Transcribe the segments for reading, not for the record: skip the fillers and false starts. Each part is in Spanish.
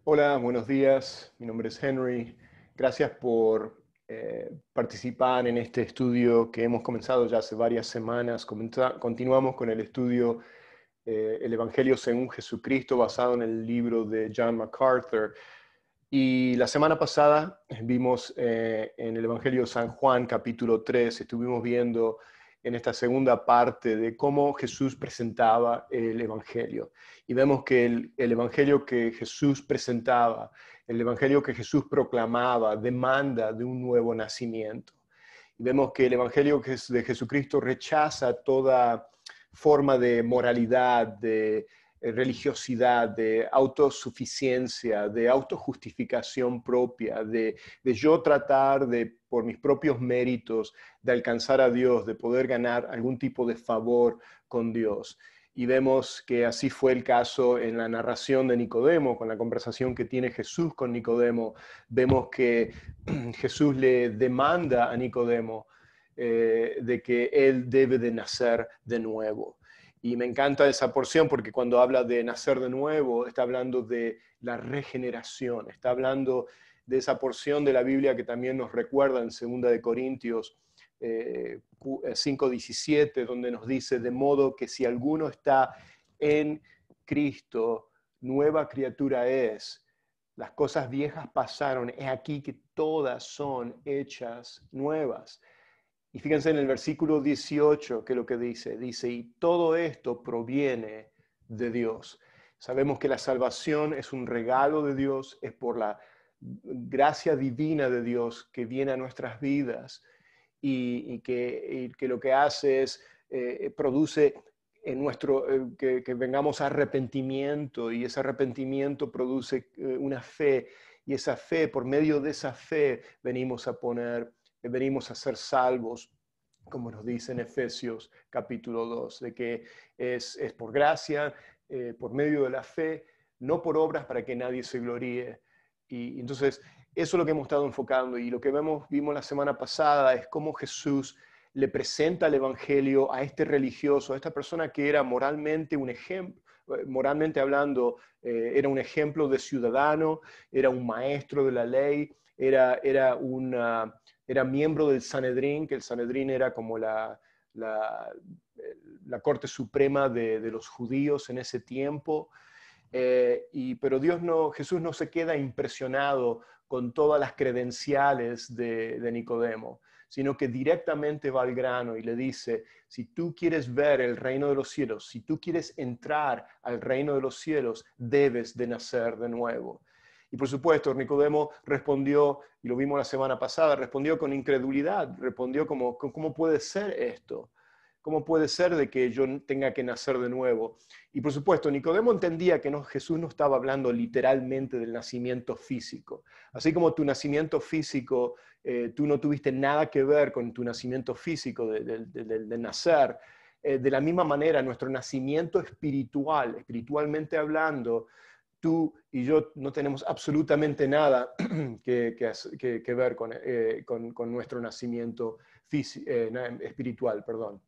Hola, buenos días. Mi nombre es Henry. Gracias por participar en este estudio que hemos comenzado ya hace varias semanas. Continuamos con el estudio El Evangelio según Jesucristo, basado en el libro de John MacArthur. Y la semana pasada vimos en el Evangelio de San Juan, capítulo 3, estuvimos viendo en esta segunda parte de cómo Jesús presentaba el Evangelio. Y vemos que el Evangelio que Jesús presentaba, el Evangelio que Jesús proclamaba, demanda de un nuevo nacimiento. Y vemos que el Evangelio de Jesucristo rechaza toda forma de moralidad, de religiosidad, de autosuficiencia, de autojustificación propia, de yo tratar de, por mis propios méritos, de alcanzar a Dios, de poder ganar algún tipo de favor con Dios. Y vemos que así fue el caso en la narración de Nicodemo, con la conversación que tiene Jesús con Nicodemo. Vemos que Jesús le demanda a Nicodemo de que él debe de nacer de nuevo. Y me encanta esa porción porque cuando habla de nacer de nuevo, está hablando de la regeneración, está hablando de esa porción de la Biblia que también nos recuerda en 2 de Corintios 5:17, donde nos dice, de modo que si alguno está en Cristo, nueva criatura es. Las cosas viejas pasaron, es aquí que todas son hechas nuevas. Y fíjense en el versículo 18, que es lo que dice, y todo esto proviene de Dios. Sabemos que la salvación es un regalo de Dios, es por la gracia divina de Dios que viene a nuestras vidas y que lo que hace es, produce en nuestro, que vengamos a arrepentimiento, y ese arrepentimiento produce una fe, y esa fe, por medio de esa fe, venimos a ser salvos, como nos dice en Efesios capítulo 2, de que es por gracia, por medio de la fe, no por obras para que nadie se gloríe. Y entonces, eso es lo que hemos estado enfocando, y lo que vimos la semana pasada es cómo Jesús le presenta el Evangelio a este religioso, a esta persona que era moralmente un ejemplo, moralmente hablando, era un ejemplo de ciudadano, era un maestro de la ley, era miembro del Sanedrín, que el Sanedrín era como la, la corte suprema de los judíos en ese tiempo. Pero Jesús no se queda impresionado con todas las credenciales de Nicodemo, sino que directamente va al grano y le dice, si tú quieres ver el reino de los cielos, si tú quieres entrar al reino de los cielos, debes de nacer de nuevo. Y por supuesto, Nicodemo respondió, y lo vimos la semana pasada, respondió con incredulidad, respondió como, ¿cómo puede ser esto? ¿Cómo puede ser de que yo tenga que nacer de nuevo? Y por supuesto, Nicodemo entendía que Jesús no estaba hablando literalmente del nacimiento físico. Así como tu nacimiento físico, tú no tuviste nada que ver con tu nacimiento físico de nacer. De la misma manera, nuestro nacimiento espiritual, espiritualmente hablando, tú y yo no tenemos absolutamente nada que ver con nuestro nacimiento espiritual, perdón,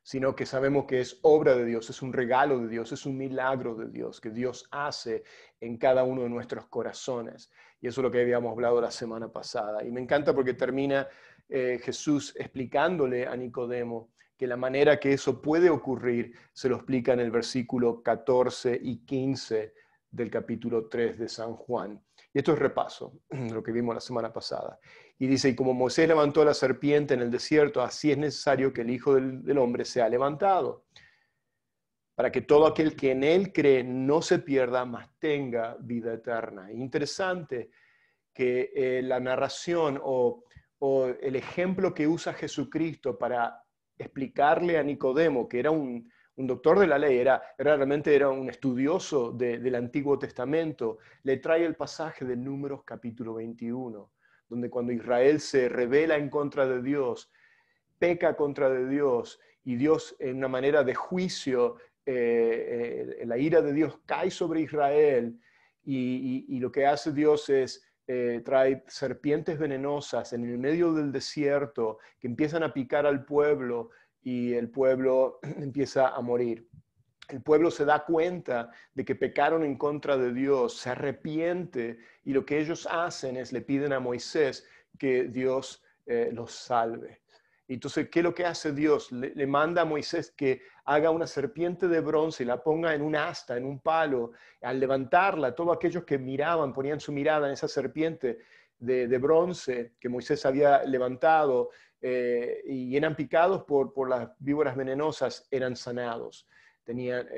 sino que sabemos que es obra de Dios, es un regalo de Dios, es un milagro de Dios que Dios hace en cada uno de nuestros corazones. Y eso es lo que habíamos hablado la semana pasada. Y me encanta porque termina Jesús explicándole a Nicodemo que la manera que eso puede ocurrir se lo explica en el versículo 14 y 15 del capítulo 3 de San Juan. Y esto es repaso, lo que vimos la semana pasada. Y dice, y como Moisés levantó a la serpiente en el desierto, así es necesario que el Hijo del Hombre sea levantado, para que todo aquel que en él cree no se pierda, mas tenga vida eterna. Interesante que la narración o el ejemplo que usa Jesucristo para explicarle a Nicodemo, que era un doctor de la ley, realmente era un estudioso del Antiguo Testamento, le trae el pasaje de Números capítulo 21, donde cuando Israel se rebela en contra de Dios, peca contra de Dios, y Dios en una manera de juicio, la ira de Dios cae sobre Israel, y lo que hace Dios es trae serpientes venenosas en el medio del desierto que empiezan a picar al pueblo, y el pueblo empieza a morir. el pueblo se da cuenta de que pecaron en contra de Dios, se arrepiente y lo que ellos hacen es le piden a Moisés que Dios los salve. Entonces, ¿qué es lo que hace Dios? Le manda a Moisés que haga una serpiente de bronce y la ponga en un asta, en un palo. Al levantarla, todos aquellos que miraban, ponían su mirada en esa serpiente de bronce que Moisés había levantado y eran picados por las víboras venenosas, eran sanados.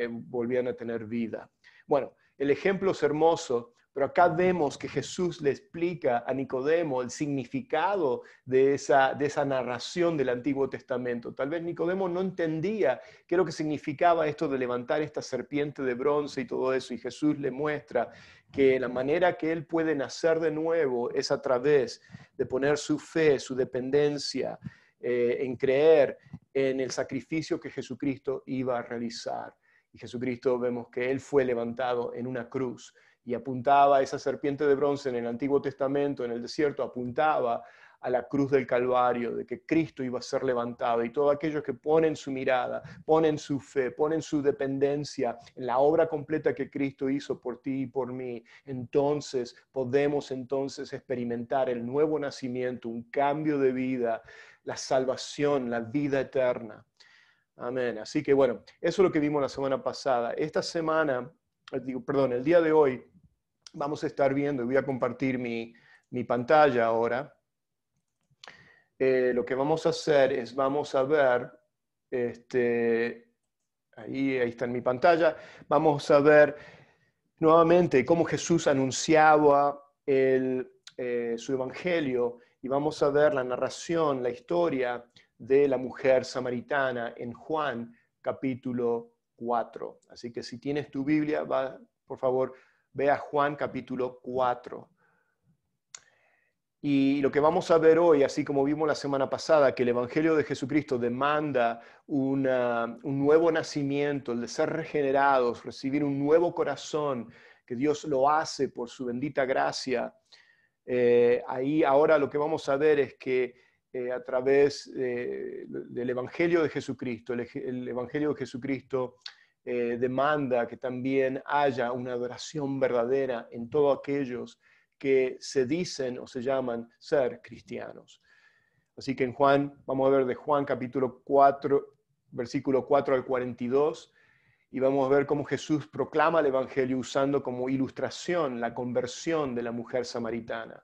Volvían a tener vida. Bueno, el ejemplo es hermoso, pero acá vemos que Jesús le explica a Nicodemo el significado de esa narración del Antiguo Testamento. Tal vez Nicodemo no entendía qué es lo que significaba esto de levantar esta serpiente de bronce y todo eso, y Jesús le muestra que la manera que él puede nacer de nuevo es a través de poner su fe, su dependencia, en creer en el sacrificio que Jesucristo iba a realizar. Y Jesucristo vemos que Él fue levantado en una cruz y apuntaba a esa serpiente de bronce en el Antiguo Testamento, en el desierto, apuntaba a la cruz del Calvario, de que Cristo iba a ser levantado. Y todos aquellos que ponen su mirada, ponen su fe, ponen su dependencia en la obra completa que Cristo hizo por ti y por mí, entonces podemos experimentar el nuevo nacimiento, un cambio de vida, la salvación, la vida eterna. Amén. Así que bueno, eso es lo que vimos la semana pasada. Esta semana, el día de hoy, vamos a estar viendo, y voy a compartir mi pantalla ahora. Lo que vamos a hacer es, vamos a ver, ahí está en mi pantalla, vamos a ver nuevamente cómo Jesús anunciaba su evangelio, y vamos a ver la narración, la historia de la mujer samaritana en Juan capítulo 4. Así que si tienes tu Biblia, por favor, ve a Juan capítulo 4. Y lo que vamos a ver hoy, así como vimos la semana pasada, que el Evangelio de Jesucristo demanda un nuevo nacimiento, el de ser regenerados, recibir un nuevo corazón, que Dios lo hace por su bendita gracia. Ahí ahora lo que vamos a ver es que a través del Evangelio de Jesucristo, el Evangelio de Jesucristo demanda que también haya una adoración verdadera en todos aquellos que se dicen o se llaman ser cristianos. Así que en Juan, vamos a ver de Juan capítulo 4, versículo 4 al 42, y vamos a ver cómo Jesús proclama el Evangelio usando como ilustración la conversión de la mujer samaritana.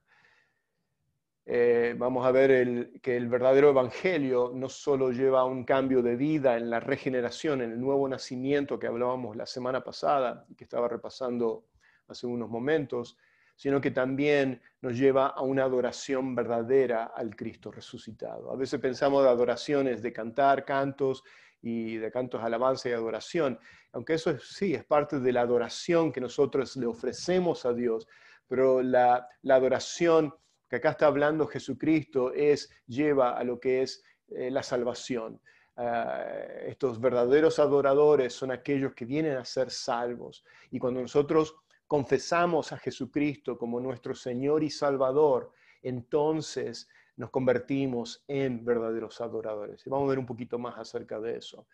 Vamos a ver que el verdadero Evangelio no solo lleva a un cambio de vida en la regeneración, en el nuevo nacimiento que hablábamos la semana pasada y que estaba repasando hace unos momentos, sino que también nos lleva a una adoración verdadera al Cristo resucitado. A veces pensamos de adoraciones, de cantar cantos y de cantos alabanza y adoración, aunque eso sí es parte de la adoración que nosotros le ofrecemos a Dios, pero la adoración que acá está hablando Jesucristo lleva a lo que es la salvación. Estos verdaderos adoradores son aquellos que vienen a ser salvos. Y cuando nosotros confesamos a Jesucristo como nuestro Señor y Salvador, entonces nos convertimos en verdaderos adoradores. Y vamos a ver un poquito más acerca de eso.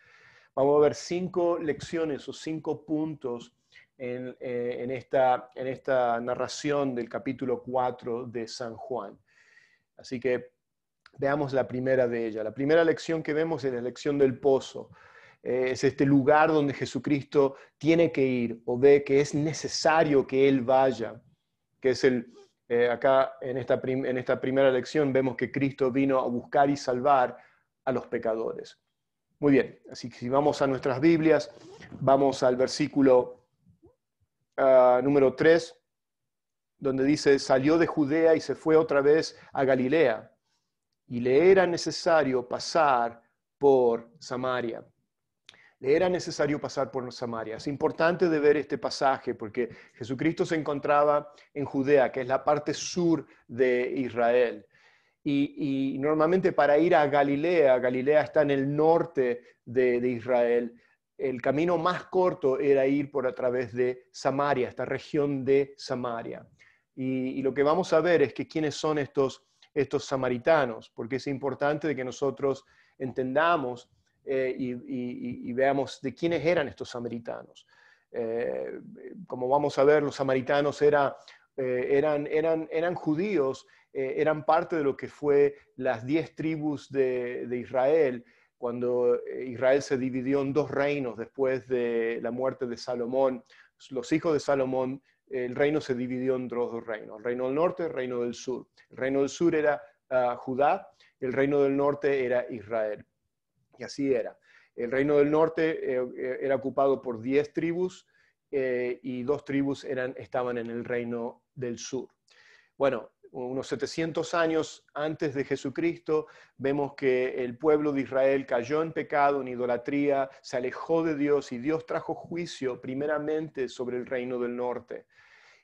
Vamos a ver 5 lecciones o 5 puntos en esta narración del capítulo 4 de San Juan. Así que veamos la primera de ellas. La primera lección que vemos es la lección del pozo. Es este lugar donde Jesucristo tiene que ir o ve que es necesario que Él vaya, que es acá en esta primera lección vemos que Cristo vino a buscar y salvar a los pecadores. Muy bien, así que si vamos a nuestras Biblias, vamos al versículo número 3, donde dice, salió de Judea y se fue otra vez a Galilea, y le era necesario pasar por Samaria. Le era necesario pasar por Samaria. Es importante de ver este pasaje porque Jesucristo se encontraba en Judea, que es la parte sur de Israel. Y normalmente para ir a Galilea, Galilea está en el norte de Israel, el camino más corto era ir por a través de Samaria, esta región de Samaria. Y lo que vamos a ver es que quiénes son estos samaritanos, porque es importante de que nosotros entendamos y veamos de quiénes eran estos samaritanos. Como vamos a ver, los samaritanos eran judíos, eran parte de lo que fue las 10 tribus de Israel, cuando Israel se dividió en 2 reinos después de la muerte de Salomón. Los hijos de Salomón, el reino se dividió en 2 reinos, el reino del norte y el reino del sur. El reino del sur era Judá, el reino del norte era Israel. Y así era. El reino del norte era ocupado por 10 tribus y 2 tribus estaban en el reino del sur. Bueno, unos 700 años antes de Jesucristo, vemos que el pueblo de Israel cayó en pecado, en idolatría, se alejó de Dios y Dios trajo juicio primeramente sobre el reino del norte.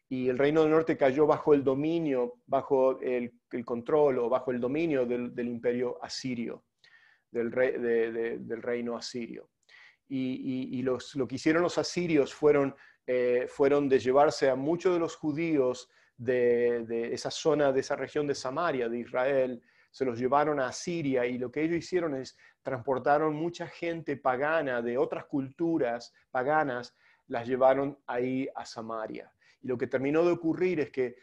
Y el reino del norte cayó bajo el dominio, bajo el control o bajo el dominio del imperio asirio, del reino asirio. Y lo que hicieron los asirios fueron de llevarse a muchos de los judíos de esa zona, de esa región de Samaria, de Israel, se los llevaron a Asiria, y lo que ellos hicieron es transportaron mucha gente pagana de otras culturas paganas, las llevaron ahí a Samaria. Y lo que terminó de ocurrir es que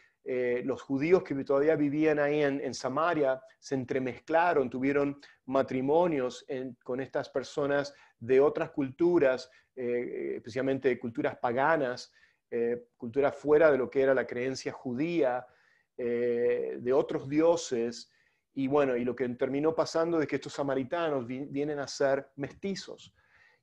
los judíos que todavía vivían ahí en Samaria se entremezclaron, tuvieron matrimonios con estas personas de otras culturas, especialmente culturas paganas, culturas fuera de lo que era la creencia judía, de otros dioses. Y bueno, y lo que terminó pasando es que estos samaritanos vienen a ser mestizos.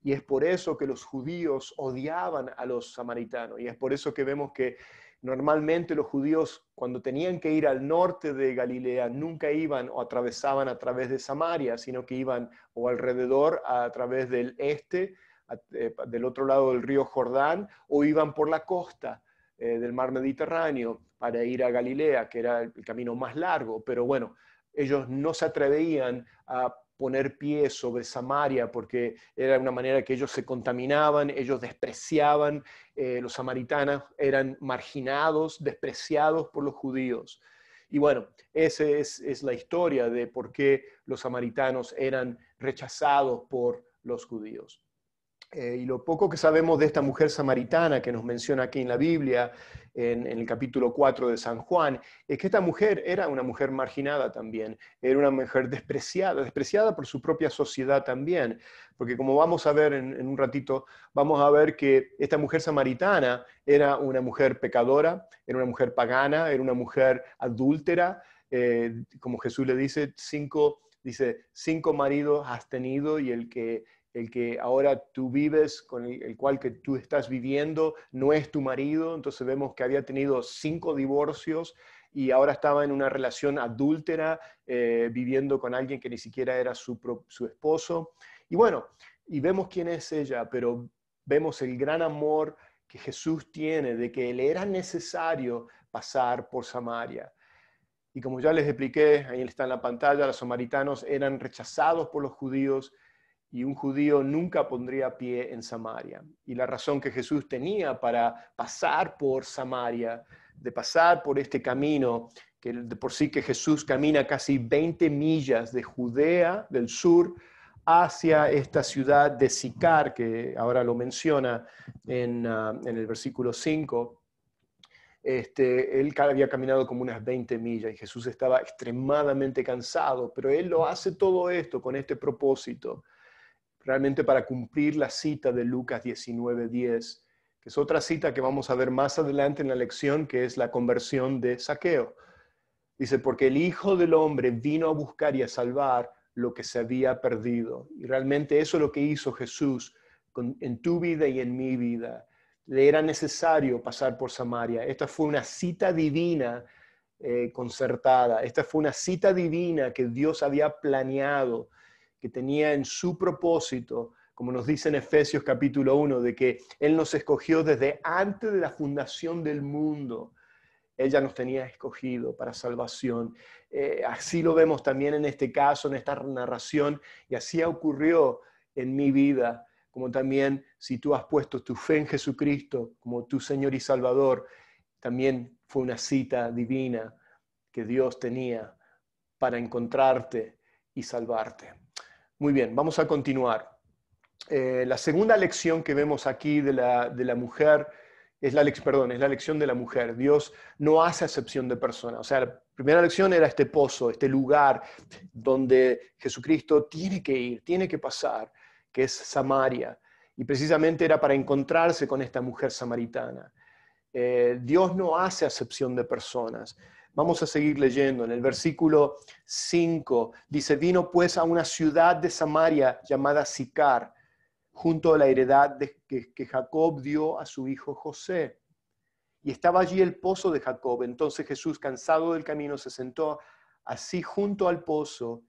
Y es por eso que los judíos odiaban a los samaritanos. Y es por eso que vemos que normalmente los judíos, cuando tenían que ir al norte de Galilea, nunca iban o atravesaban a través de Samaria, sino que iban o alrededor a través del este, del otro lado del río Jordán, o iban por la costa del mar Mediterráneo para ir a Galilea, que era el camino más largo. Pero bueno, ellos no se atrevían a poner pie sobre Samaria porque era una manera que ellos se contaminaban, ellos despreciaban, los samaritanos eran marginados, despreciados por los judíos. Y bueno, esa es la historia de por qué los samaritanos eran rechazados por los judíos. Y lo poco que sabemos de esta mujer samaritana que nos menciona aquí en la Biblia, en el capítulo 4 de San Juan, es que esta mujer era una mujer marginada también, era una mujer despreciada por su propia sociedad también, porque como vamos a ver en un ratito, vamos a ver que esta mujer samaritana era una mujer pecadora, era una mujer pagana, era una mujer adúltera, como Jesús le dice, cinco maridos has tenido y el que ahora tú vives, con el cual que tú estás viviendo, no es tu marido. Entonces vemos que había tenido 5 divorcios y ahora estaba en una relación adúltera, viviendo con alguien que ni siquiera era su esposo. Y bueno, y vemos quién es ella, pero vemos el gran amor que Jesús tiene, de que le era necesario pasar por Samaria. Y como ya les expliqué, ahí está en la pantalla, los samaritanos eran rechazados por los judíos, y un judío nunca pondría pie en Samaria. Y la razón que Jesús tenía para pasar por Samaria, de pasar por este camino, que de por sí que Jesús camina casi 20 millas de Judea, del sur, hacia esta ciudad de Sicar, que ahora lo menciona en el versículo 5, él había caminado como unas 20 millas y Jesús estaba extremadamente cansado, pero él lo hace todo esto con este propósito, realmente para cumplir la cita de Lucas 19:10, que es otra cita que vamos a ver más adelante en la lección, que es la conversión de Zaqueo. Dice, porque el Hijo del Hombre vino a buscar y a salvar lo que se había perdido. Y realmente eso es lo que hizo Jesús en tu vida y en mi vida. Le era necesario pasar por Samaria. Esta fue una cita divina concertada. Esta fue una cita divina que Dios había planeado, que tenía en su propósito, como nos dice en Efesios capítulo 1, de que Él nos escogió desde antes de la fundación del mundo. Él ya nos tenía escogido para salvación. Así lo vemos también en este caso, en esta narración, y así ocurrió en mi vida, como también si tú has puesto tu fe en Jesucristo como tu Señor y Salvador, también fue una cita divina que Dios tenía para encontrarte y salvarte. Muy bien, vamos a continuar. La segunda lección que vemos aquí de la mujer es la lección de la mujer. Dios no hace acepción de personas. O sea, la primera lección era este pozo, este lugar donde Jesucristo tiene que ir, tiene que pasar, que es Samaria. Y precisamente era para encontrarse con esta mujer samaritana. Dios no hace acepción de personas. Vamos a seguir leyendo. En el versículo 5 dice, vino pues a una ciudad de Samaria llamada Sicar, junto a la heredad que Jacob dio a su hijo José. Y estaba allí el pozo de Jacob. Entonces Jesús, cansado del camino, se sentó así junto al pozo.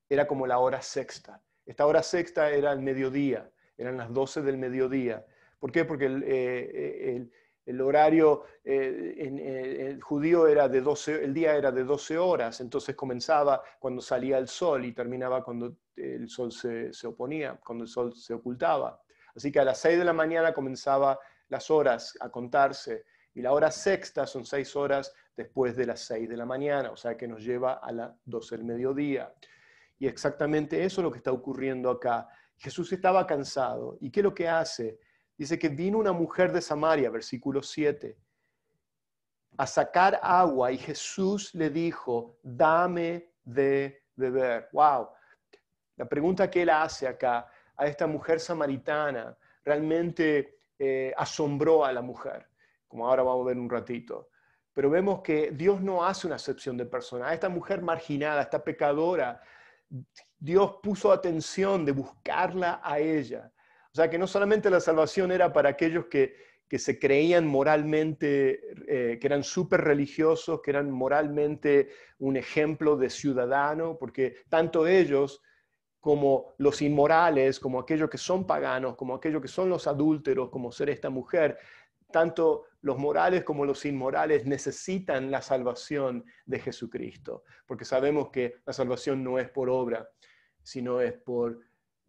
Era como la hora sexta. Esta hora sexta era el mediodía, eran las 12 del mediodía. ¿Por qué? Porque el horario el judío era de 12, el día era de 12 horas, entonces comenzaba cuando salía el sol y terminaba cuando el sol se oponía, cuando el sol se ocultaba. Así que a las 6 de la mañana comenzaba las horas a contarse, y la hora sexta son 6 horas después de las 6 de la mañana, o sea que nos lleva a las 12 del mediodía. Y exactamente eso es lo que está ocurriendo acá. Jesús estaba cansado. ¿Y qué es lo que hace? Dice que vino una mujer de Samaria, versículo 7, a sacar agua, y Jesús le dijo, dame de beber. ¡Wow! La pregunta que él hace acá a esta mujer samaritana realmente asombró a la mujer, como ahora vamos a ver un ratito. Pero vemos que Dios no hace una acepción de personas. A esta mujer marginada, esta pecadora, Dios puso atención de buscarla a ella. O sea que no solamente la salvación era para aquellos que se creían moralmente, que eran súper religiosos, que eran moralmente un ejemplo de ciudadano, porque tanto ellos como los inmorales, como aquellos que son paganos, como aquellos que son los adúlteros, como ser esta mujer, tanto los morales como los inmorales necesitan la salvación de Jesucristo, porque sabemos que la salvación no es por obra, sino es por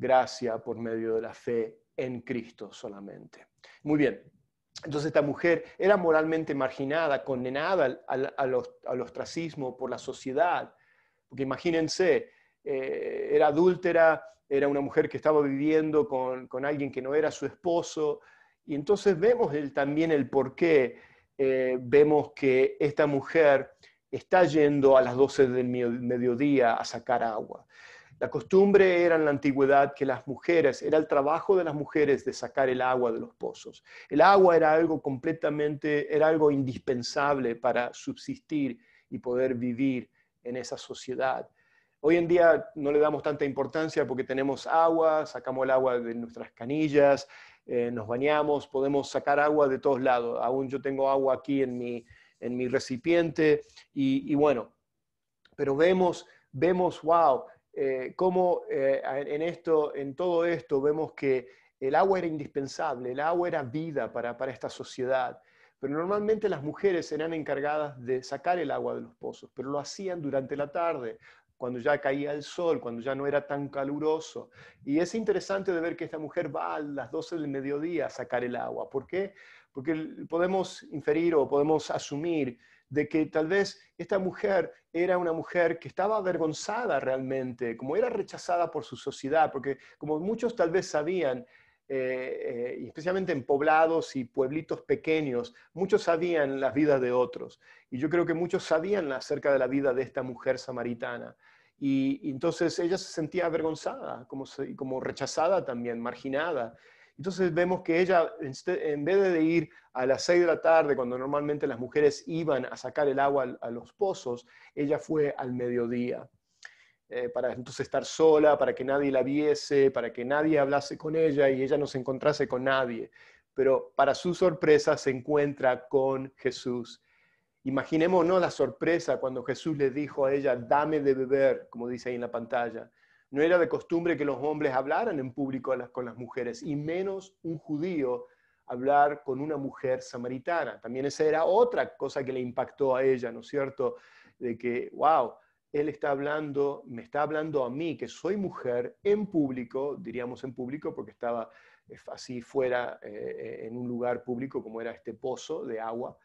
gracia, por medio de la fe en Cristo solamente. Muy bien, entonces esta mujer era moralmente marginada, condenada al ostracismo por la sociedad, porque imagínense, era adúltera, era una mujer que estaba viviendo con alguien que no era su esposo, y entonces vemos también el por qué vemos que esta mujer está yendo a las 12 del mediodía a sacar agua. La costumbre era en la antigüedad que las mujeres, era el trabajo de las mujeres de sacar el agua de los pozos. El agua era algo completamente, era algo indispensable para subsistir y poder vivir en esa sociedad. Hoy en día no le damos tanta importancia porque tenemos agua, sacamos el agua de nuestras canillas, nos bañamos, podemos sacar agua de todos lados. Aún yo tengo agua aquí en mi recipiente y bueno, pero vemos, wow, cómo en todo esto vemos que el agua era indispensable, el agua era vida para esta sociedad. Pero normalmente las mujeres eran encargadas de sacar el agua de los pozos, pero lo hacían durante la tarde, cuando ya caía el sol, cuando ya no era tan caluroso. Y es interesante de ver que esta mujer va a las 12 del mediodía a sacar el agua. ¿Por qué? Porque podemos inferir o podemos asumir de que tal vez esta mujer era una mujer que estaba avergonzada realmente, como era rechazada por su sociedad, porque como muchos tal vez sabían, especialmente en poblados y pueblitos pequeños, muchos sabían las vidas de otros. Y yo creo que muchos sabían acerca de la vida de esta mujer samaritana. Y entonces ella se sentía avergonzada, como rechazada también, marginada. Entonces vemos que ella, en vez de ir a las 6 de la tarde, cuando normalmente las mujeres iban a sacar el agua a los pozos, ella fue al mediodía, para entonces estar sola, para que nadie la viese, para que nadie hablase con ella y ella no se encontrase con nadie. Pero para su sorpresa se encuentra con Jesús. Imaginémonos la sorpresa cuando Jesús le dijo a ella, dame de beber, como dice ahí en la pantalla. No era de costumbre que los hombres hablaran en público con las mujeres, y menos un judío hablar con una mujer samaritana. También esa era otra cosa que le impactó a ella, ¿no es cierto? De que, wow, él está hablando, me está hablando a mí, que soy mujer, en público, diríamos en público porque estaba así fuera en un lugar público como era este pozo de agua,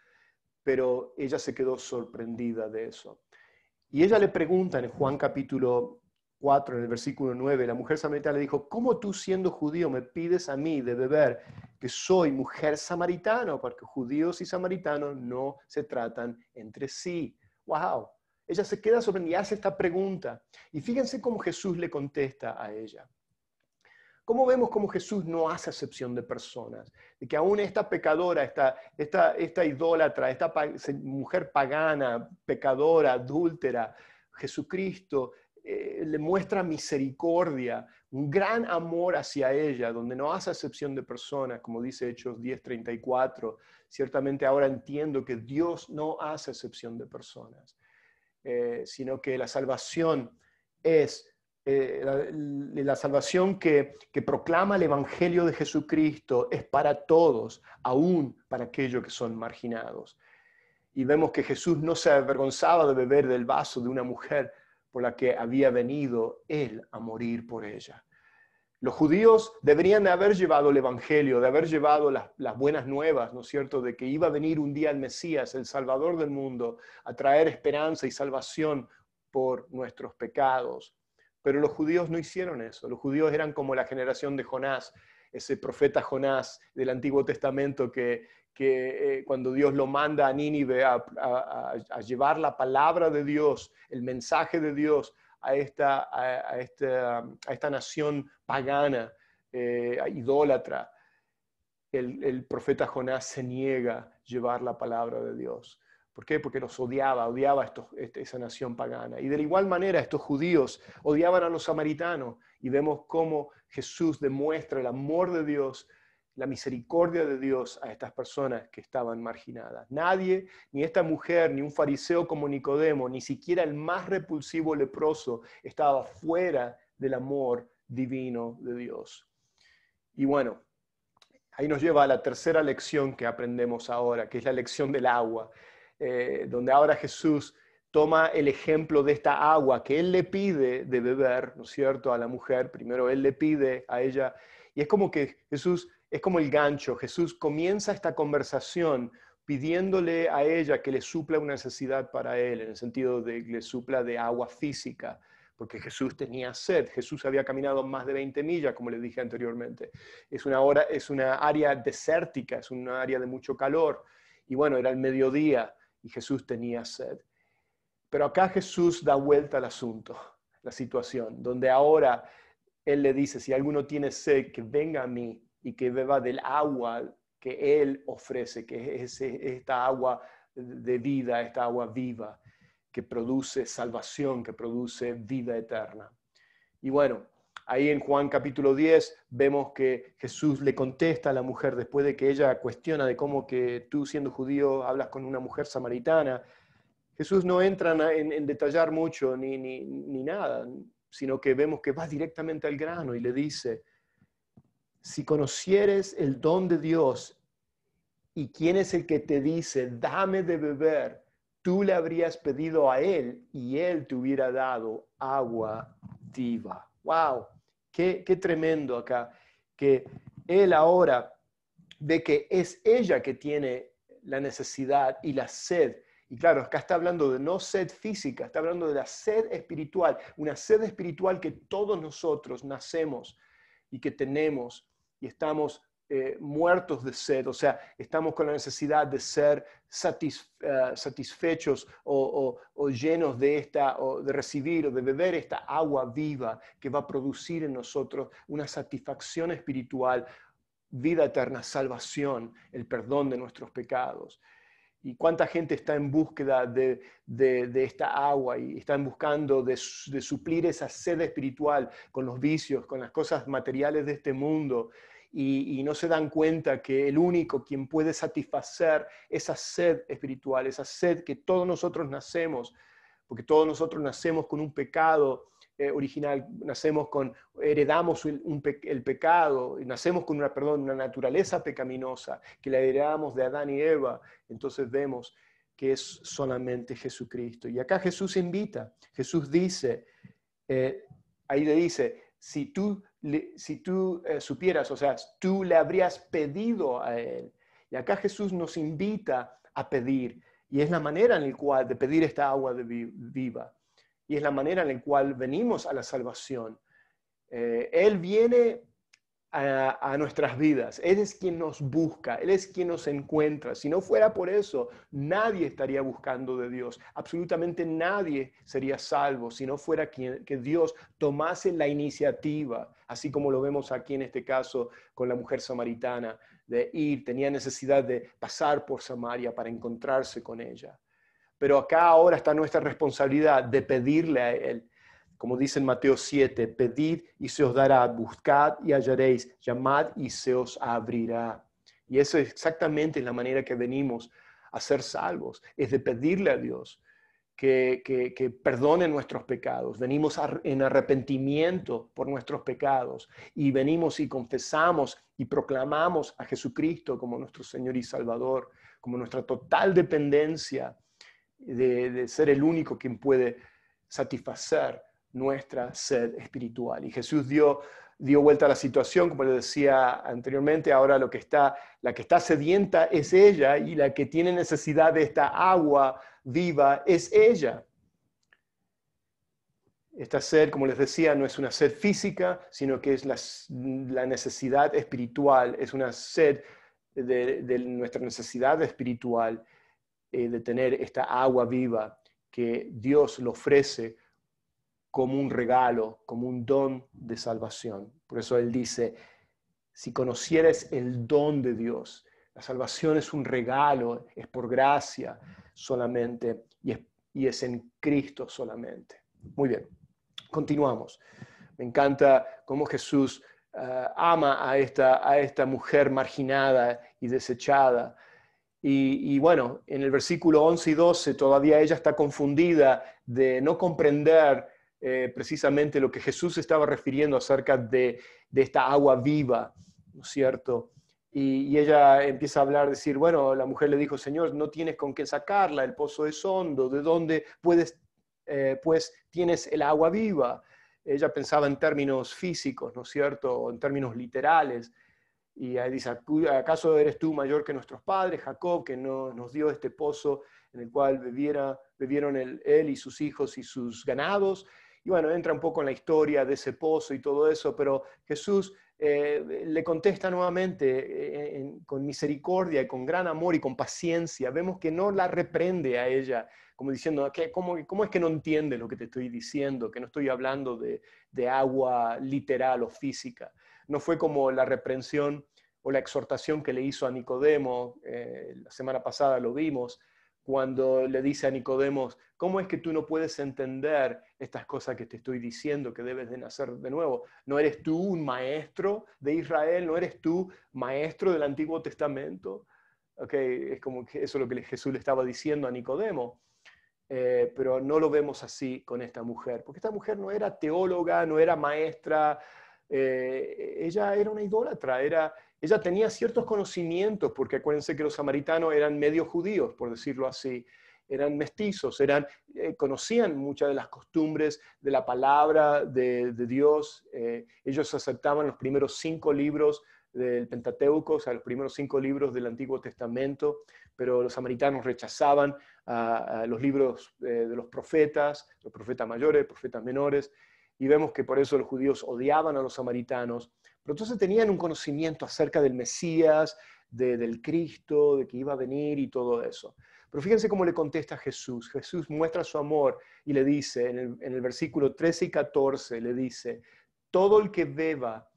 pero ella se quedó sorprendida de eso. Y ella le pregunta en Juan capítulo 4, en el versículo 9, la mujer samaritana le dijo, ¿cómo tú siendo judío me pides a mí de beber, que soy mujer samaritana? Porque judíos y samaritanos no se tratan entre sí. ¡Wow! Ella se queda sorprendida y hace esta pregunta. Y fíjense cómo Jesús le contesta a ella. ¿Cómo vemos cómo Jesús no hace acepción de personas? De que aún esta pecadora, esta idólatra, esta mujer pagana, pecadora, adúltera, Jesucristo le muestra misericordia, un gran amor hacia ella, donde no hace acepción de personas, como dice Hechos 10:34. Ciertamente ahora entiendo que Dios no hace acepción de personas, sino que la salvación es la salvación que proclama el Evangelio de Jesucristo es para todos, aún para aquellos que son marginados. Y vemos que Jesús no se avergonzaba de beber del vaso de una mujer por la que había venido Él a morir por ella. Los judíos deberían de haber llevado el Evangelio, de haber llevado las buenas nuevas, ¿no es cierto?, de que iba a venir un día el Mesías, el Salvador del mundo, a traer esperanza y salvación por nuestros pecados. Pero los judíos no hicieron eso. Los judíos eran como la generación de Jonás, ese profeta Jonás del Antiguo Testamento que cuando Dios lo manda a Nínive a llevar la palabra de Dios, el mensaje de Dios a esta nación pagana, idólatra, el profeta Jonás se niega a llevar la palabra de Dios. ¿Por qué? Porque los odiaba esa nación pagana. Y de igual manera estos judíos odiaban a los samaritanos, y vemos cómo Jesús demuestra el amor de Dios, la misericordia de Dios a estas personas que estaban marginadas. Nadie, ni esta mujer, ni un fariseo como Nicodemo, ni siquiera el más repulsivo leproso, estaba fuera del amor divino de Dios. Y bueno, ahí nos lleva a la tercera lección que aprendemos ahora, que es la lección del agua, donde ahora Jesús toma el ejemplo de esta agua que Él le pide de beber, ¿no es cierto?, a la mujer. Primero Él le pide a ella, y es como que Jesús, es como el gancho. Jesús comienza esta conversación pidiéndole a ella que le supla una necesidad para Él, en el sentido de que le supla de agua física, porque Jesús tenía sed. Jesús había caminado más de 20 millas, como les dije anteriormente. Es una área desértica, es una área de mucho calor. Y bueno, era el mediodía y Jesús tenía sed. Pero acá Jesús da vuelta al asunto, la situación, donde ahora Él le dice, si alguno tiene sed, que venga a mí y que beba del agua que Él ofrece, que es esta agua de vida, esta agua viva, que produce salvación, que produce vida eterna. Y bueno, ahí en Juan capítulo 10 vemos que Jesús le contesta a la mujer después de que ella cuestiona de cómo que tú siendo judío hablas con una mujer samaritana. Jesús no entra en detallar mucho ni nada, sino que vemos que va directamente al grano y le dice, si conocieres el don de Dios y quién es el que te dice, dame de beber, tú le habrías pedido a Él y Él te hubiera dado agua viva. ¡Wow! Qué tremendo acá, que Él ahora ve que es ella que tiene la necesidad y la sed. Y claro, acá está hablando de no sed física, está hablando de la sed espiritual, una sed espiritual que todos nosotros nacemos y que tenemos y estamos muertos de sed, o sea, estamos con la necesidad de ser satisfechos o llenos de esta, o de recibir o de beber esta agua viva que va a producir en nosotros una satisfacción espiritual, vida eterna, salvación, el perdón de nuestros pecados. Y cuánta gente está en búsqueda de esta agua y están buscando de suplir esa sed espiritual con los vicios, con las cosas materiales de este mundo, y no se dan cuenta que el único quien puede satisfacer esa sed espiritual, esa sed que todos nosotros nacemos, porque todos nosotros nacemos con un pecado original, heredamos el pecado, nacemos con una naturaleza pecaminosa que la heredamos de Adán y Eva. Entonces vemos que es solamente Jesucristo. Y acá Jesús invita, Jesús dice, ahí le dice, si tú supieras, o sea, tú le habrías pedido a Él. Y acá Jesús nos invita a pedir, y es la manera en la cual de pedir esta agua viva. y es la manera en la cual venimos a la salvación. Él viene a nuestras vidas. Él es quien nos busca, Él es quien nos encuentra. Si no fuera por eso, nadie estaría buscando de Dios. Absolutamente nadie sería salvo si no fuera que Dios tomase la iniciativa, así como lo vemos aquí en este caso con la mujer samaritana, de ir, tenía necesidad de pasar por Samaria para encontrarse con ella. Pero acá ahora está nuestra responsabilidad de pedirle a Él. Como dice en Mateo 7, pedid y se os dará, buscad y hallaréis, llamad y se os abrirá. Y eso es exactamente la manera que venimos a ser salvos, es de pedirle a Dios que perdone nuestros pecados. Venimos en arrepentimiento por nuestros pecados y venimos y confesamos y proclamamos a Jesucristo como nuestro Señor y Salvador, como nuestra total dependencia de ser el único quien puede satisfacer nuestra sed espiritual. Y Jesús dio vuelta a la situación, como le decía anteriormente. Ahora la que está sedienta es ella, y la que tiene necesidad de esta agua viva es ella. Esta sed, como les decía, no es una sed física, sino que es la necesidad espiritual, es una sed de nuestra necesidad espiritual, de tener esta agua viva que Dios le ofrece como un regalo, como un don de salvación. Por eso Él dice, si conocieres el don de Dios, la salvación es un regalo, es por gracia solamente, y es en Cristo solamente. Muy bien, continuamos. Me encanta cómo Jesús ama a esta mujer marginada y desechada. Y bueno, en el versículo 11 y 12 todavía ella está confundida de no comprender precisamente lo que Jesús estaba refiriendo acerca de esta agua viva, ¿no es cierto? Y ella empieza a hablar, decir, bueno, la mujer le dijo, Señor, no tienes con qué sacarla, el pozo es hondo, ¿de dónde pues tienes el agua viva? Ella pensaba en términos físicos, ¿no es cierto? O en términos literales. Y ahí dice, ¿acaso eres tú mayor que nuestros padres, Jacob, que nos dio este pozo en el cual bebieron él y sus hijos y sus ganados? Y bueno, entra un poco en la historia de ese pozo y todo eso, pero Jesús le contesta nuevamente con misericordia y con gran amor y con paciencia. Vemos que no la reprende a ella, como diciendo, ¿cómo es que no entiende lo que te estoy diciendo? Que no estoy hablando de agua literal o física. No fue como la reprensión o la exhortación que le hizo a Nicodemo, la semana pasada lo vimos, cuando le dice a Nicodemo, ¿cómo es que tú no puedes entender estas cosas que te estoy diciendo, que debes de nacer de nuevo? ¿No eres tú un maestro de Israel? ¿No eres tú maestro del Antiguo Testamento? Okay, es como que eso es lo que Jesús le estaba diciendo a Nicodemo. Pero no lo vemos así con esta mujer, porque esta mujer no era teóloga, no era maestra, ella era una idólatra, ella tenía ciertos conocimientos, porque acuérdense que los samaritanos eran medio judíos, por decirlo así, eran mestizos, conocían muchas de las costumbres de la palabra de Dios. Ellos aceptaban los primeros 5 libros del Pentateuco, o sea, los primeros 5 libros del Antiguo Testamento, pero los samaritanos rechazaban a los libros de los profetas mayores, profetas menores, y vemos que por eso los judíos odiaban a los samaritanos, pero entonces tenían un conocimiento acerca del Mesías, del Cristo, de que iba a venir y todo eso. Pero fíjense cómo le contesta Jesús. Jesús muestra su amor y le dice, en el versículo 13 y 14, le dice, todo el que beba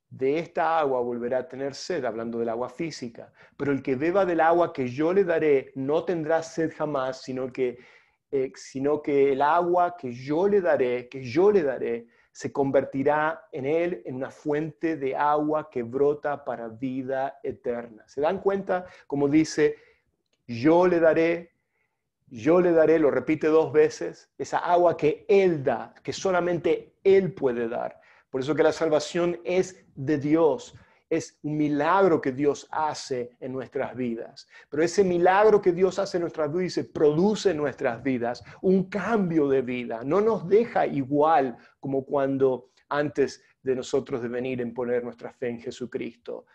de esta agua volverá a tener sed, hablando del agua física, pero el que beba del agua que yo le daré no tendrá sed jamás, sino que el agua que yo le daré, se convertirá en él en una fuente de agua que brota para vida eterna. ¿Se dan cuenta? Como dice, yo le daré, lo repite 2 veces, esa agua que Él da, que solamente Él puede dar. Por eso que la salvación es de Dios, es un milagro que Dios hace en nuestras vidas. Pero ese milagro que Dios hace en nuestras vidas se produce en nuestras vidas un cambio de vida. No nos deja igual como cuando antes de nosotros de venir en poner nuestra fe en Jesucristo.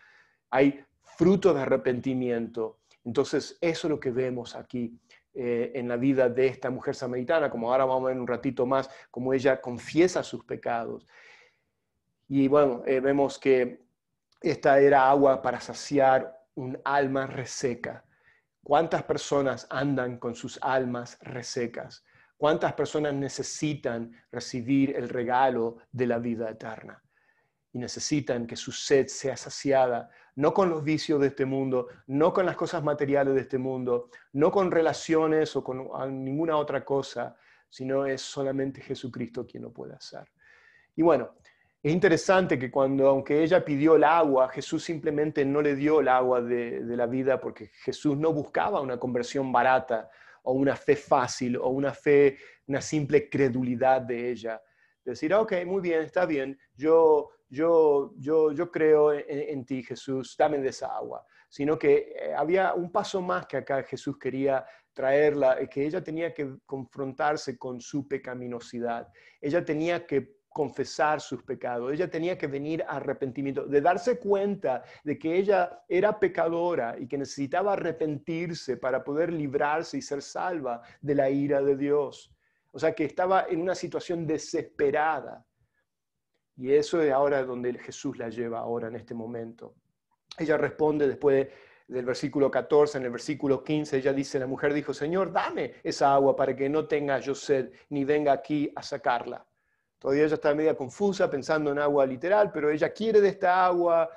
Hay fruto de arrepentimiento. Entonces, eso es lo que vemos aquí en la vida de esta mujer samaritana, como ahora vamos a ver un ratito más, como ella confiesa sus pecados. Y bueno, vemos que esta era agua para saciar un alma reseca. ¿Cuántas personas andan con sus almas resecas? ¿Cuántas personas necesitan recibir el regalo de la vida eterna? Y necesitan que su sed sea saciada, no con los vicios de este mundo, no con las cosas materiales de este mundo, no con relaciones o con ninguna otra cosa, sino es solamente Jesucristo quien lo puede hacer. Y bueno, es interesante que aunque ella pidió el agua, Jesús simplemente no le dio el agua de la vida, porque Jesús no buscaba una conversión barata o una fe fácil o una simple credulidad de ella. Decir, ok, muy bien, está bien, yo creo en ti, Jesús, dame de esa agua. Sino que había un paso más que acá Jesús quería traerla, que ella tenía que confrontarse con su pecaminosidad. Ella tenía que confesar sus pecados, ella tenía que venir a arrepentimiento, de darse cuenta de que ella era pecadora y que necesitaba arrepentirse para poder librarse y ser salva de la ira de Dios. O sea, que estaba en una situación desesperada. Y eso es ahora donde Jesús la lleva ahora en este momento. Ella responde después del versículo 14, en el versículo 15, ella dice, la mujer dijo, Señor, dame esa agua para que no tenga yo sed, ni venga aquí a sacarla. Todavía ella está media confusa pensando en agua literal, pero ella quiere de esta agua,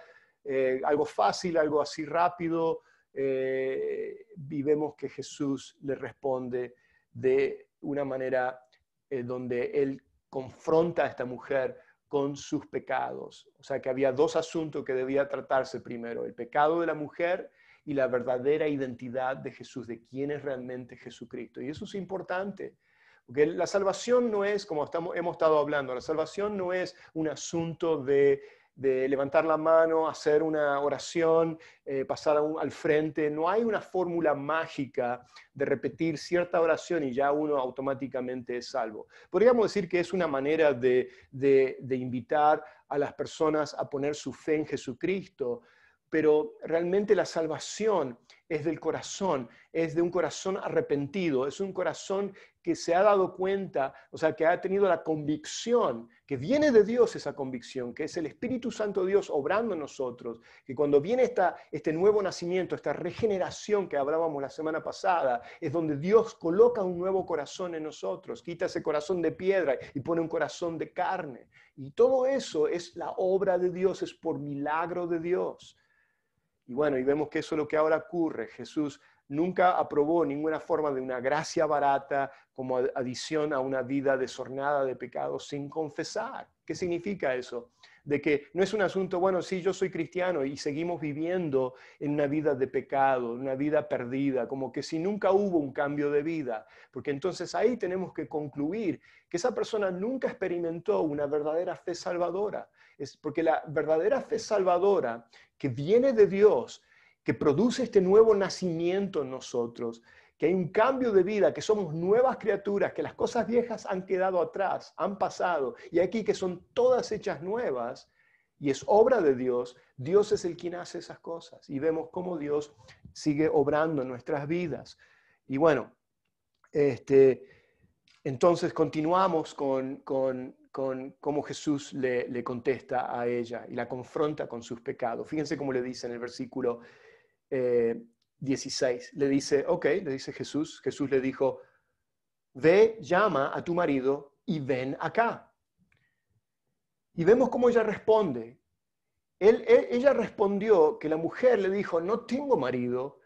algo fácil, algo así rápido, y vemos que Jesús le responde de una manera donde él confronta a esta mujer con sus pecados. O sea que había dos asuntos que debía tratarse primero, el pecado de la mujer y la verdadera identidad de Jesús, de quién es realmente Jesucristo. Y eso es importante. Porque la salvación no es, como hemos estado hablando, la salvación no es un asunto de levantar la mano, hacer una oración, pasar al frente. No hay una fórmula mágica de repetir cierta oración y ya uno automáticamente es salvo. Podríamos decir que es una manera de invitar a las personas a poner su fe en Jesucristo, pero realmente la salvación es del corazón, es de un corazón arrepentido, es un corazón que se ha dado cuenta, o sea, que ha tenido la convicción, que viene de Dios esa convicción, que es el Espíritu Santo de Dios obrando en nosotros, que cuando viene este nuevo nacimiento, esta regeneración que hablábamos la semana pasada, es donde Dios coloca un nuevo corazón en nosotros, quita ese corazón de piedra y pone un corazón de carne. Y todo eso es la obra de Dios, es por milagro de Dios. Y bueno, y vemos que eso es lo que ahora ocurre. Jesús nunca aprobó ninguna forma de una gracia barata como adición a una vida desornada de pecados sin confesar. ¿Qué significa eso? De que no es un asunto, bueno, sí, yo soy cristiano y seguimos viviendo en una vida de pecado, una vida perdida, como que si nunca hubo un cambio de vida. Porque entonces ahí tenemos que concluir que esa persona nunca experimentó una verdadera fe salvadora. Es porque la verdadera fe salvadora que viene de Dios, que produce este nuevo nacimiento en nosotros, que hay un cambio de vida, que somos nuevas criaturas, que las cosas viejas han quedado atrás, han pasado, y aquí que son todas hechas nuevas, y es obra de Dios, Dios es el quien hace esas cosas, y vemos cómo Dios sigue obrando en nuestras vidas. Y bueno, entonces continuamos con cómo Jesús le contesta a ella y la confronta con sus pecados. Fíjense cómo le dice en el versículo 16. Le dice Jesús le dijo, ve, llama a tu marido y ven acá. Y vemos cómo ella responde. Ella respondió que la mujer le dijo, no tengo marido.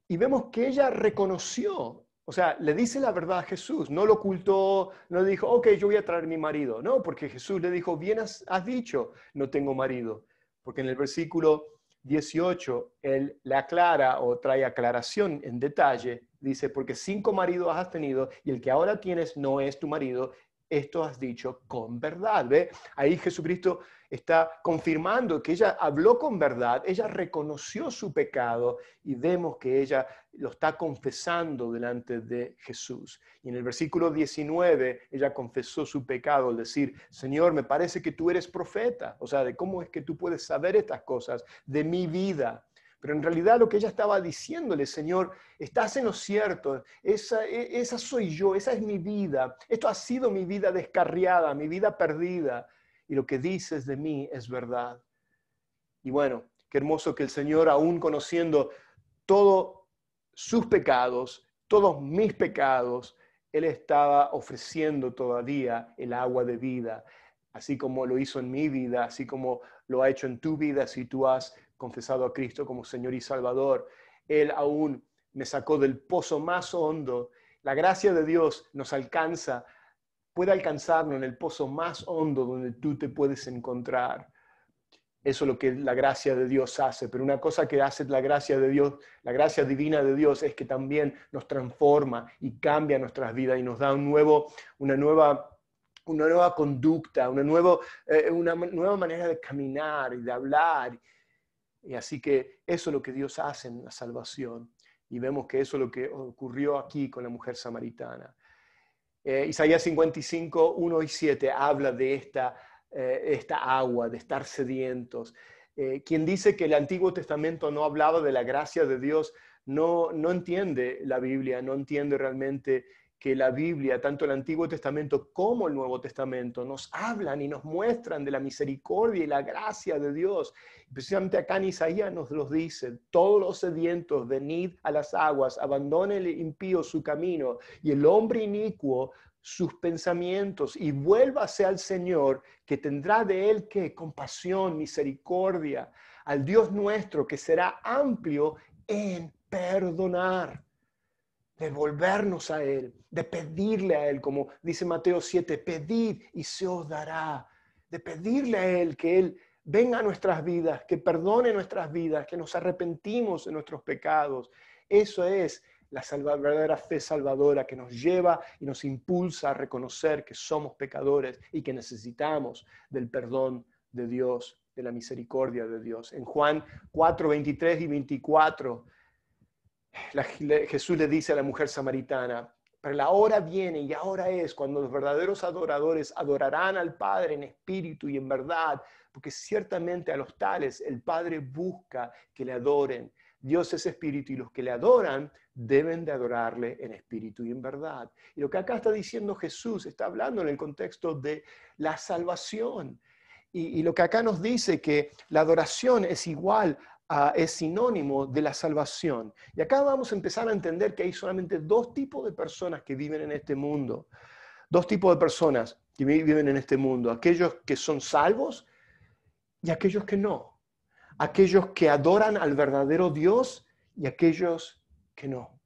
Y vemos que ella reconoció, o sea, le dice la verdad a Jesús, no lo ocultó, no le dijo, ok, yo voy a traer mi marido. No, porque Jesús le dijo, bien has dicho, no tengo marido. Porque en el versículo 18, él le aclara o trae aclaración en detalle, dice, porque 5 maridos has tenido y el que ahora tienes no es tu marido, esto has dicho con verdad. ¿Ve? Ahí Jesucristo está confirmando que ella habló con verdad, ella reconoció su pecado y vemos que ella lo está confesando delante de Jesús. Y en el versículo 19, ella confesó su pecado al decir, Señor, me parece que tú eres profeta. O sea, de cómo es que tú puedes saber estas cosas de mi vida. Pero en realidad lo que ella estaba diciéndole, Señor, estás en lo cierto, esa soy yo, esa es mi vida, esto ha sido mi vida descarriada, mi vida perdida, y lo que dices de mí es verdad. Y bueno, qué hermoso que el Señor, aún conociendo todos sus pecados, todos mis pecados, Él estaba ofreciendo todavía el agua de vida, así como lo hizo en mi vida, así como lo ha hecho en tu vida si tú has confesado a Cristo como Señor y Salvador. Él aún me sacó del pozo más hondo. La gracia de Dios nos alcanza, puede alcanzarnos en el pozo más hondo donde tú te puedes encontrar. Eso es lo que la gracia de Dios hace, pero una cosa que hace la gracia de Dios, la gracia divina de Dios, es que también nos transforma y cambia nuestras vidas y nos da una nueva conducta, una nueva manera de caminar y de hablar. Y así que eso es lo que Dios hace en la salvación. Y vemos que eso es lo que ocurrió aquí con la mujer samaritana. Isaías 55, 1 y 7 habla de esta agua, de estar sedientos. Quien dice que el Antiguo Testamento no hablaba de la gracia de Dios, no entiende la Biblia, no entiende realmente que la Biblia, tanto el Antiguo Testamento como el Nuevo Testamento, nos hablan y nos muestran de la misericordia y la gracia de Dios. Precisamente acá en Isaías nos los dice: todos los sedientos, venid a las aguas, abandone el impío su camino y el hombre inicuo sus pensamientos, y vuélvase al Señor, que tendrá de él ¿qué? Compasión, misericordia, al Dios nuestro, que será amplio en perdonar, de volvernos a Él, de pedirle a Él, como dice Mateo 7, pedid y se os dará, de pedirle a Él que Él venga a nuestras vidas, que perdone nuestras vidas, que nos arrepentimos de nuestros pecados. Eso es la verdadera fe salvadora, que nos lleva y nos impulsa a reconocer que somos pecadores y que necesitamos del perdón de Dios, de la misericordia de Dios. En Juan 4, 23 y 24, Jesús le dice a la mujer samaritana: pero la hora viene y ahora es cuando los verdaderos adoradores adorarán al Padre en espíritu y en verdad, porque ciertamente a los tales el Padre busca que le adoren. Dios es espíritu y los que le adoran deben de adorarle en espíritu y en verdad. Y lo que acá está diciendo Jesús está hablando en el contexto de la salvación. Y lo que acá nos dice que la adoración es igual, es sinónimo de la salvación. Y acá vamos a empezar a entender que hay solamente dos tipos de personas que viven en este mundo. Dos tipos de personas que viven en este mundo: aquellos que son salvos y aquellos que no. Aquellos que adoran al verdadero Dios y aquellos que no.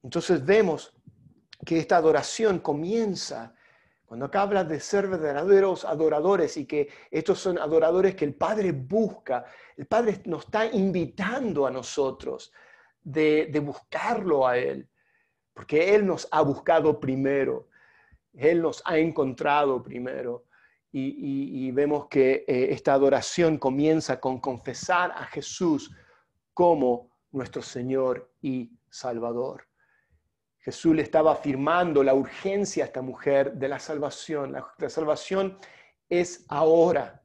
Entonces vemos que esta adoración comienza cuando acá habla de ser verdaderos adoradores, y que estos son adoradores que el Padre busca. El Padre nos está invitando a nosotros de buscarlo a Él, porque Él nos ha buscado primero, Él nos ha encontrado primero. Y vemos que esta adoración comienza con confesar a Jesús como nuestro Señor y Salvador. Jesús le estaba afirmando la urgencia a esta mujer de la salvación. La salvación es ahora.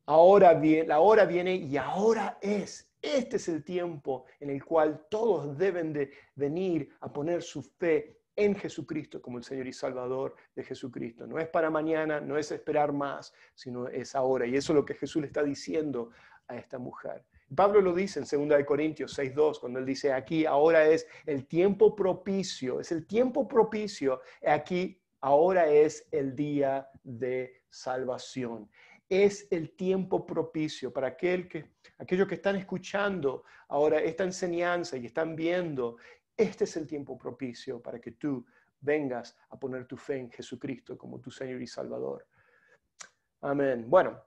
Ahora viene, la hora viene y ahora es. Este es el tiempo en el cual todos deben de venir a poner su fe en Jesucristo como el Señor y Salvador de Jesucristo. No es para mañana, no es esperar más, sino es ahora. Y eso es lo que Jesús le está diciendo a esta mujer. Pablo lo dice en 2 Corintios 6:2, cuando él dice: aquí ahora es el tiempo propicio, es el tiempo propicio, aquí ahora es el día de salvación. Es el tiempo propicio para aquellos que están escuchando ahora esta enseñanza y están viendo. Este es el tiempo propicio para que tú vengas a poner tu fe en Jesucristo como tu Señor y Salvador. Amén. Bueno,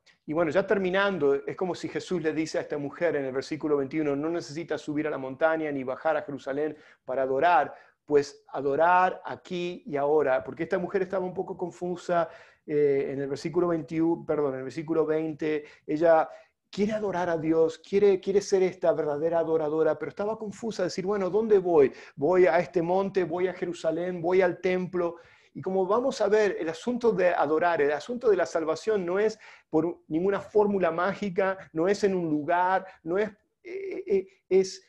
ya terminando, es como si Jesús le dice a esta mujer en el versículo 21, no necesitas subir a la montaña ni bajar a Jerusalén para adorar, pues adorar aquí y ahora, porque esta mujer estaba un poco confusa en el versículo 20, ella quiere adorar a Dios, quiere ser esta verdadera adoradora, pero estaba confusa, decir, bueno, ¿dónde voy? ¿Voy a este monte? ¿Voy a Jerusalén? ¿Voy al templo? Y como vamos a ver, el asunto de adorar, el asunto de la salvación no es por ninguna fórmula mágica, no es en un lugar, no es es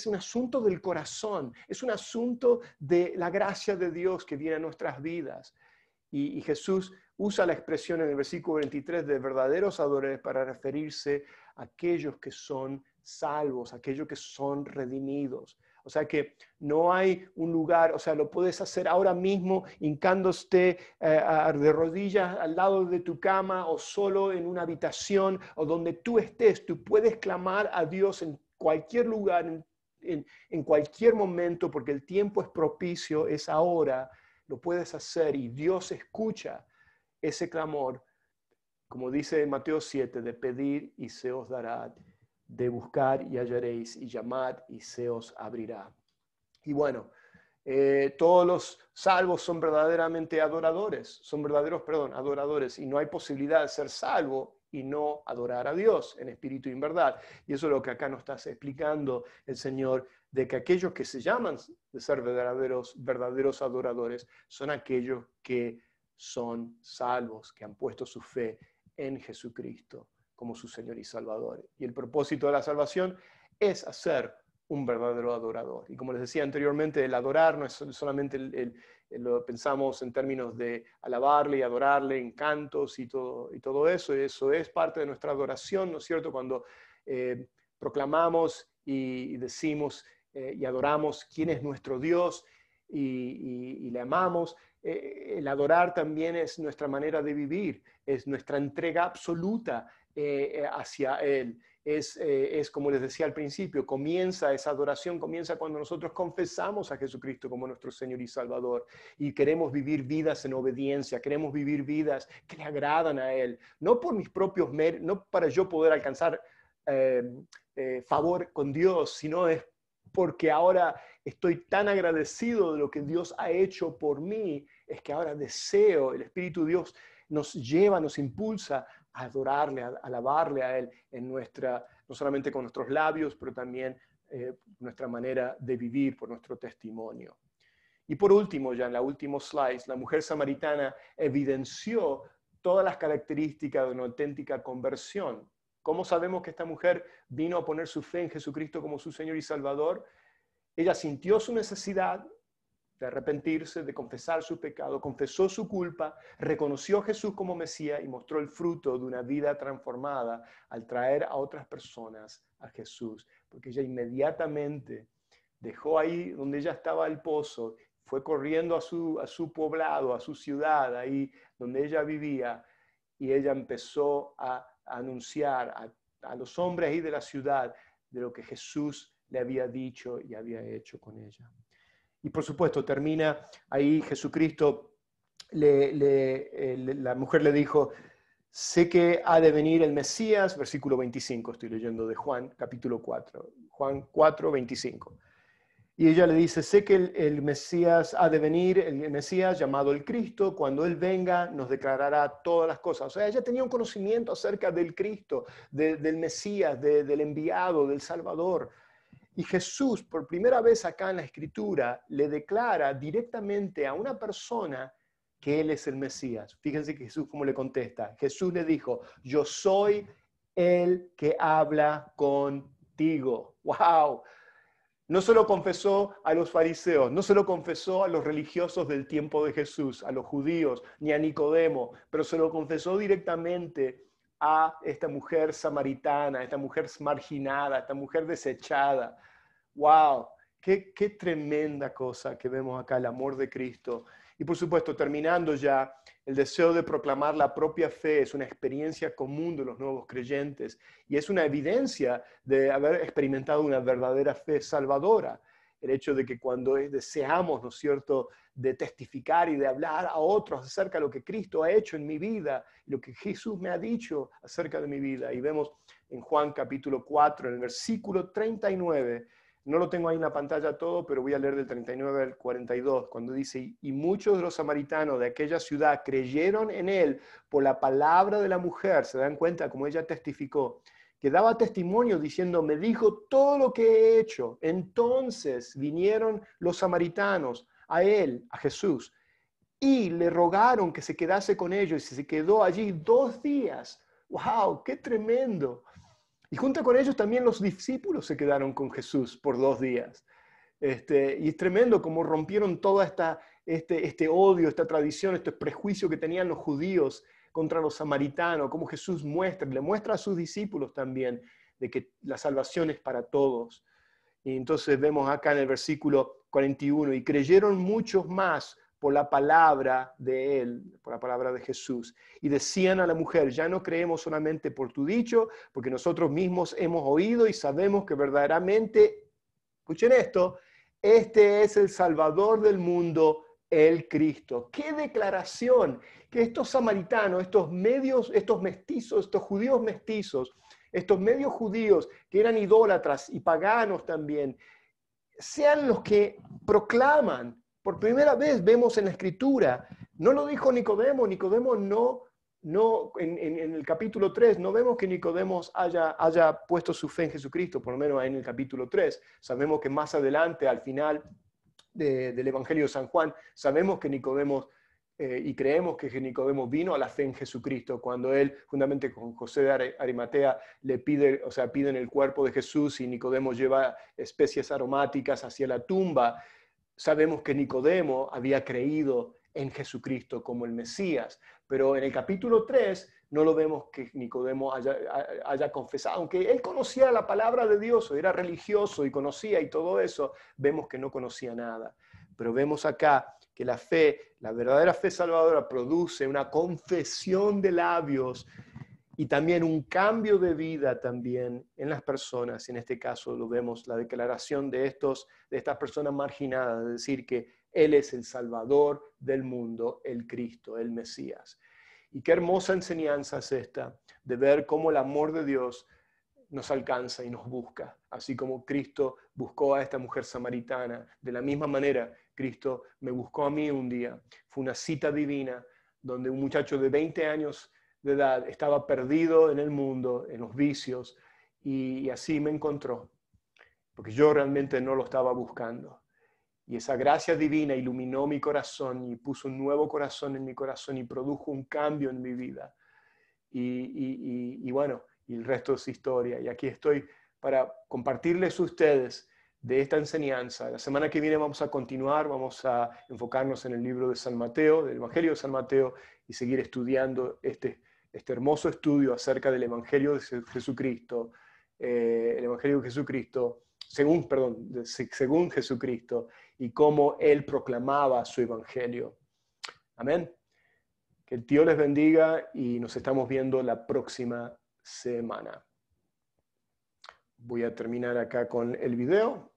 un asunto del corazón, es un asunto de la gracia de Dios que viene a nuestras vidas. Y Jesús usa la expresión en el versículo 23 de verdaderos adoradores para referirse a aquellos que son salvos, aquellos que son redimidos. O sea que no hay un lugar, o sea, lo puedes hacer ahora mismo hincándote de rodillas al lado de tu cama o solo en una habitación o donde tú estés. Tú puedes clamar a Dios en cualquier lugar, en cualquier momento, porque el tiempo es propicio, es ahora. Lo puedes hacer y Dios escucha ese clamor, como dice en Mateo 7, de pedir y se os dará, de buscar y hallaréis, y llamad y se os abrirá. Y bueno, todos los salvos son verdaderamente adoradores, adoradores, y no hay posibilidad de ser salvo y no adorar a Dios en espíritu y en verdad. Y eso es lo que acá nos está explicando el Señor, de que aquellos que se llaman de ser verdaderos adoradores son aquellos que son salvos, que han puesto su fe en Jesucristo como su Señor y Salvador. Y el propósito de la salvación es hacer un verdadero adorador. Y como les decía anteriormente, el adorar no es solamente lo pensamos en términos de alabarle y adorarle en cantos y todo eso. Eso es parte de nuestra adoración, ¿no es cierto? Cuando proclamamos y decimos y adoramos quién es nuestro Dios y le amamos. El adorar también es nuestra manera de vivir, es nuestra entrega absoluta hacia Él. Es como les decía al principio, esa adoración comienza cuando nosotros confesamos a Jesucristo como nuestro Señor y Salvador y queremos vivir vidas en obediencia, queremos vivir vidas que le agradan a Él, no por mis propios méritos, no para yo poder alcanzar favor con Dios, sino es porque ahora estoy tan agradecido de lo que Dios ha hecho por mí, es que ahora deseo, el Espíritu de Dios nos lleva, nos impulsa a adorarle, a alabarle a Él en no solamente con nuestros labios, pero también nuestra manera de vivir, por nuestro testimonio. Y por último, ya en la última slide, la mujer samaritana evidenció todas las características de una auténtica conversión. ¿Cómo sabemos que esta mujer vino a poner su fe en Jesucristo como su Señor y Salvador? Ella sintió su necesidad de arrepentirse, de confesar su pecado, confesó su culpa, reconoció a Jesús como Mesías y mostró el fruto de una vida transformada al traer a otras personas a Jesús, porque ella inmediatamente dejó ahí donde ella estaba el pozo, fue corriendo a su poblado, a su ciudad, ahí donde ella vivía, y ella empezó a anunciar a los hombres ahí de la ciudad de lo que Jesús le había dicho y había hecho con ella. Y por supuesto, termina ahí Jesucristo, la mujer le dijo, sé que ha de venir el Mesías, versículo 25, estoy leyendo de Juan, capítulo 4, Juan 4, 25. Y ella le dice, sé que el Mesías ha de venir, el Mesías llamado el Cristo, cuando Él venga nos declarará todas las cosas. O sea, ella tenía un conocimiento acerca del Cristo, del Mesías, del enviado, del Salvador. Y Jesús, por primera vez acá en la Escritura, le declara directamente a una persona que Él es el Mesías. Fíjense que Jesús cómo le contesta. Jesús le dijo, yo soy el que habla contigo. ¡Wow! No se lo confesó a los fariseos, no se lo confesó a los religiosos del tiempo de Jesús, a los judíos, ni a Nicodemo, pero se lo confesó directamente a esta mujer samaritana, a esta mujer marginada, a esta mujer desechada. ¡Wow! Qué tremenda cosa que vemos acá, el amor de Cristo. Y por supuesto, terminando ya, el deseo de proclamar la propia fe es una experiencia común de los nuevos creyentes y es una evidencia de haber experimentado una verdadera fe salvadora. El hecho de que cuando deseamos, ¿no es cierto?, de testificar y de hablar a otros acerca de lo que Cristo ha hecho en mi vida, lo que Jesús me ha dicho acerca de mi vida. Y vemos en Juan capítulo 4, en el versículo 39, no lo tengo ahí en la pantalla todo, pero voy a leer del 39 al 42, cuando dice, y muchos de los samaritanos de aquella ciudad creyeron en Él por la palabra de la mujer. Se dan cuenta como ella testificó, que daba testimonio diciendo, me dijo todo lo que he hecho. Entonces vinieron los samaritanos a Él, a Jesús, y le rogaron que se quedase con ellos y se quedó allí 2 días. ¡Wow! ¡Qué tremendo! Y junto con ellos también los discípulos se quedaron con Jesús por 2 días. Y es tremendo cómo rompieron toda este odio, esta tradición, este prejuicio que tenían los judíos contra los samaritanos, cómo Jesús le muestra a sus discípulos también de que la salvación es para todos. Y entonces vemos acá en el versículo 41, y creyeron muchos más por la palabra de él, por la palabra de Jesús. Y decían a la mujer, ya no creemos solamente por tu dicho, porque nosotros mismos hemos oído y sabemos que verdaderamente, escuchen esto, este es el Salvador del mundo, el Cristo. ¡Qué declaración! Que estos samaritanos, estos mestizos, estos judíos mestizos, estos medios judíos que eran idólatras y paganos también, sean los que proclaman. Por primera vez vemos en la Escritura, no lo dijo Nicodemo, Nicodemo no en el capítulo 3, no vemos que Nicodemo haya puesto su fe en Jesucristo, por lo menos en el capítulo 3. Sabemos que más adelante, al final del Evangelio de San Juan, sabemos que Nicodemo, y creemos que Nicodemo vino a la fe en Jesucristo, cuando él, juntamente con José de Arimatea, le piden el cuerpo de Jesús y Nicodemo lleva especies aromáticas hacia la tumba. Sabemos que Nicodemo había creído en Jesucristo como el Mesías, pero en el capítulo 3 no lo vemos que Nicodemo haya confesado, aunque él conocía la palabra de Dios, era religioso y conocía y todo eso, vemos que no conocía nada. Pero vemos acá que la fe, la verdadera fe salvadora, produce una confesión de labios y también un cambio de vida también en las personas. En este caso lo vemos, la declaración de estas personas marginadas, de decir que Él es el Salvador del mundo, el Cristo, el Mesías. Y qué hermosa enseñanza es esta, de ver cómo el amor de Dios nos alcanza y nos busca, así como Cristo buscó a esta mujer samaritana. De la misma manera, Cristo me buscó a mí un día. Fue una cita divina donde un muchacho de 20 años de edad estaba perdido en el mundo, en los vicios, y así me encontró, porque yo realmente no lo estaba buscando. Y esa gracia divina iluminó mi corazón y puso un nuevo corazón en mi corazón y produjo un cambio en mi vida. Y bueno, y el resto es historia. Y aquí estoy para compartirles a ustedes de esta enseñanza. La semana que viene vamos a continuar, vamos a enfocarnos en el libro de San Mateo, del Evangelio de San Mateo, y seguir estudiando este hermoso estudio acerca del Evangelio de Jesucristo, el Evangelio de Jesucristo, según Jesucristo, y cómo Él proclamaba su Evangelio. Amén. Que el Dios les bendiga y nos estamos viendo la próxima semana. Voy a terminar acá con el video.